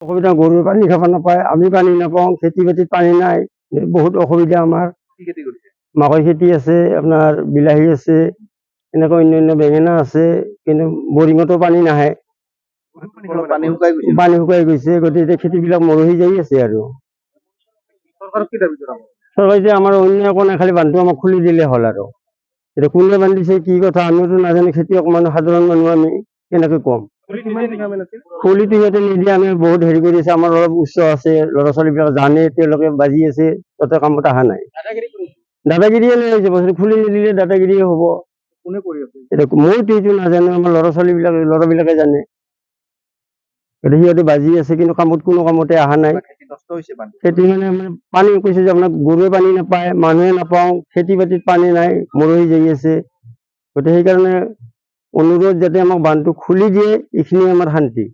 অসুবিধা, গৰুৱে পানী খাব নাপায়, আমি পানী নাপাওঁ, খেতি বাতিত পানী নাই, বহুত অসুবিধা আমাৰ। কি খেতি কৰিছে? মাকৈ খেতি আছে, আপোনাৰ বিলাহী আছে, এনেকৈ অন্যান্য বেঙেনা আছে, কিন্তু বৰিঙতো পানী নাহে, পানী শুকাই গৈছে। পানী শুকাই গৈছে, গতিকে খেতিবিলাক মৰহি যাই আছে। আৰু চৰকাৰক কি দাবী জনাব? চৰকাৰে যে আমাৰ অন্য একো নাই, খালি বান্ধটো আমাক খুলি দিলে হ'ল। আৰু এতিয়া কোনে বান্ধিছে কি কথা আমিতো নাজানো, খেতিয়ক মানুহ, সাধাৰণ মানুহ, আমি কেনেকৈ কম। খুলিটো সিহঁতে নিদিয়ে, আমি বহুত হেৰি কৰি আছে, আমাৰ অলপ উচ্চ আছে, ল'ৰা ছোৱালীবিলাক জানে, তেওঁলোকে বাজি আছে, তাতে কামত অহা নাই। দাদাগিৰিয়ে লৈ আহিছে, বস্তু খুলি নিদিলে দাদাগিৰিয়ে হ'ব। কোনে কৰি আছে? এতিয়া মইতো এইটো নাজানো, আমাৰ ল'ৰাবিলাকে জানে। গতিকে সিহঁতে বাজি আছে, কিন্তু কামত কোনো কামতে অহা নাই। খেতি মানে পানী কৈছে যে আপোনাক গৰুৱে পানী নাপায়, মানুহে নাপাওঁ, খেতি বাতিত পানী নাই, মৰহি যাই আছে। গতিকে সেইকাৰণে অনুৰোধ, যাতে আমাক বান্ধটো খুলি দিয়ে, এইখিনি আমাৰ শান্তি।